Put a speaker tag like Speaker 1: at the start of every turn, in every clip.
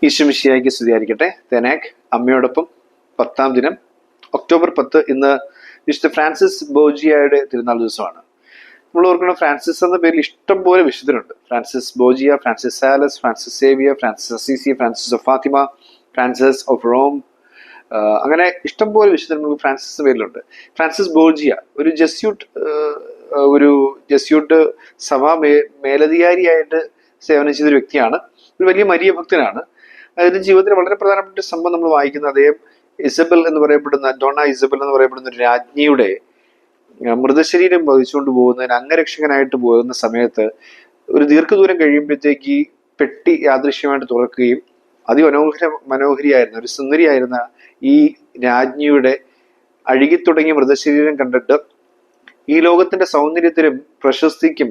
Speaker 1: ഈശ്വമിശിയായിക്ക് സ്തുതിയായിരിക്കട്ടെ. തെനാക് അമ്മയോടൊപ്പം 10-ാം ദിനം, ഒക്ടോബർ 10. ഇന്ന് വിശുദ്ധ ഫ്രാൻസിസ് ബോർജിയയുടെ തിരുനാൾ ദിവസമാണ്. നമ്മൾ ഓർക്കണം, ഫ്രാൻസിസ് എന്ന പേരിൽ ഇഷ്ടം പോലെ വിശുദ്ധരുണ്ട്. Francis Borgia, Francis Sales, Francis Xavier, Francis Assisi, Francis of Fatima, Francis of Rome, അങ്ങനെ ഇഷ്ടംപോലെ വിശുദ്ധർ നമുക്ക് ഫ്രാൻസിസ് പേരിലുണ്ട്. ഫ്രാൻസിസ് ബോർജിയ ഒരു ജസ്യൂട്ട് സഭാ മേലധികാരിയായിട്ട് സേവനം ചെയ്തൊരു വ്യക്തിയാണ്. ഒരു വലിയ മരിയ ഭക്തനാണ്. അതിന്റെ ജീവിതത്തിൽ വളരെ പ്രധാനപ്പെട്ട ഒരു സംഭവം നമ്മൾ വായിക്കുന്നത്, അദ്ദേഹം ഇസബൽ എന്ന് പറയപ്പെടുന്ന ഡോണ ഇസബൽ എന്ന് പറയപ്പെടുന്ന ഒരു രാജ്ഞിയുടെ മൃതശരീരം വഹിച്ചുകൊണ്ട് പോകുന്നതിന് അംഗരക്ഷകനായിട്ട് പോകുന്ന സമയത്ത് ഒരു ദീർഘദൂരം കഴിയുമ്പോഴത്തേക്ക് പെട്ടി യാദൃശ്യമായിട്ട് തുറക്കുകയും മനോഹരിയായിരുന്ന ഒരു സുന്ദരിയായിരുന്ന ഈ രാജ്ഞിയുടെ അഴുകിത്തുടങ്ങിയ മൃതശരീരം കണ്ടിട്ട് ഈ ലോകത്തിന്റെ സൗന്ദര്യത്തിനും പ്രശസ്തിക്കും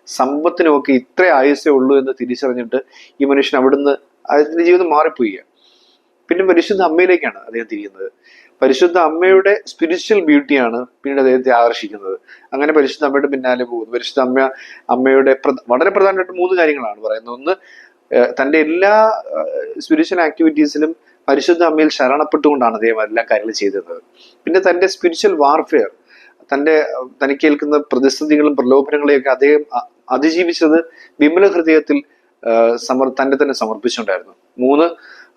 Speaker 1: സമ്പത്തിനും ഒക്കെ ഇത്ര ആയുസേ ഉള്ളൂ എന്ന് തിരിച്ചറിഞ്ഞിട്ട് ഈ മനുഷ്യൻ അവിടുന്ന് അതിന്റെ ജീവിതം മാറിപ്പോയി. പിന്നെ പരിശുദ്ധ അമ്മയിലേക്കാണ് അദ്ദേഹം തിരിയുന്നത്. പരിശുദ്ധ അമ്മയുടെ സ്പിരിച്വൽ ബ്യൂട്ടിയാണ് പിന്നീട് അദ്ദേഹത്തെ ആകർഷിക്കുന്നത്. അങ്ങനെ പരിശുദ്ധ അമ്മയുടെ പിന്നാലെ പോകുന്നു. പരിശുദ്ധ അമ്മയുടെ വളരെ പ്രധാനമായിട്ട് 3 കാര്യങ്ങളാണ് പറയുന്നത്. ഒന്ന്, തൻ്റെ എല്ലാ സ്പിരിച്വൽ ആക്ടിവിറ്റീസിലും പരിശുദ്ധ അമ്മയിൽ ശരണപ്പെട്ടുകൊണ്ടാണ് അദ്ദേഹം എല്ലാ കാര്യങ്ങളും ചെയ്തിരുന്നത്. പിന്നെ തൻ്റെ സ്പിരിച്വൽ വാർഫെയർ, തനിക്കേൽക്കുന്ന പ്രതിസന്ധികളും പ്രലോഭനങ്ങളെയൊക്കെ അദ്ദേഹം അതിജീവിച്ചത് വിമല ഹൃദയത്തിൽ തന്നെ സമർപ്പിച്ചുകൊണ്ടായിരുന്നു. 3,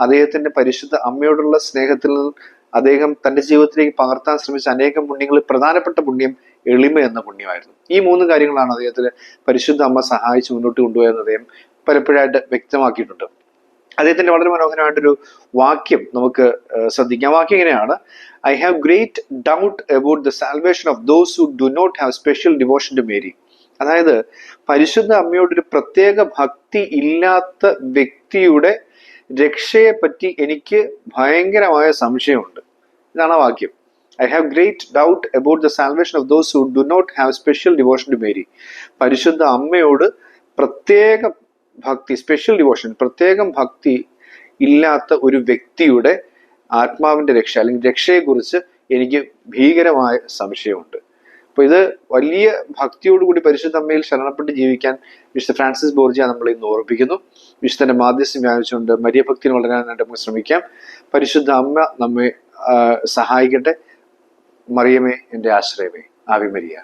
Speaker 1: അദ്ദേഹത്തിന്റെ പരിശുദ്ധ അമ്മയോടുള്ള സ്നേഹത്തിൽ അദ്ദേഹം തന്റെ ജീവിതത്തിലേക്ക് പകർത്താൻ ശ്രമിച്ച അനേകം പുണ്യങ്ങളിൽ പ്രധാനപ്പെട്ട പുണ്യം എളിമ എന്ന പുണ്യമായിരുന്നു. ഈ 3 കാര്യങ്ങളാണ് അദ്ദേഹത്തിന് പരിശുദ്ധ അമ്മ സഹായിച്ച് മുന്നോട്ട് കൊണ്ടുപോയെന്ന് അദ്ദേഹം പലപ്പോഴായിട്ട് വ്യക്തമാക്കിയിട്ടുണ്ട്. അദ്ദേഹത്തിന്റെ വളരെ മനോഹരമായിട്ടൊരു വാക്യം നമുക്ക് ശ്രദ്ധിക്കാം. വാക്യം ഇങ്ങനെയാണ്: I have great doubt about the salvation of those who do not have special devotion to Mary. അതായത് പരിശുദ്ധ അമ്മയോടൊരു പ്രത്യേക ഭക്തി ഇല്ലാത്ത വ്യക്തിയുടെ രക്ഷയെ പറ്റി എനിക്ക് ഭയങ്കരമായ സംശയമുണ്ട്. ഇതാണ് ആ വാക്യം. I have great doubt about the salvation of those who do not have special devotion to Mary. പരിശുദ്ധ അമ്മയോട് പ്രത്യേക ഭക്തി, സ്പെഷ്യൽ ഡിവോഷൻ, പ്രത്യേകം ഭക്തി ഇല്ലാത്ത ഒരു വ്യക്തിയുടെ ആത്മാവിന്റെ രക്ഷ അല്ലെങ്കിൽ രക്ഷയെക്കുറിച്ച് എനിക്ക് ഭീകരമായ സംശയമുണ്ട്. അപ്പൊ ഇത് വലിയ ഭക്തിയോടുകൂടി പരിശുദ്ധ അമ്മയിൽ ശരണപ്പെട്ട് ജീവിക്കാൻ വിശുദ്ധ ഫ്രാൻസിസ് ബോർജിയ നമ്മളെ ഇന്ന് ഓർപ്പിക്കുന്നു. വിശുദ്ധന്റെ മാധ്യസ്ഥം വ്യാപിച്ചുകൊണ്ട് മരിയ ഭക്തിന് വളരാനായിട്ട് നമുക്ക് ശ്രമിക്കാം. പരിശുദ്ധ അമ്മ നമ്മെ സഹായിക്കട്ടെ. മറിയമേ എൻ്റെ ആശ്രയമേ, ആവി മരിയ.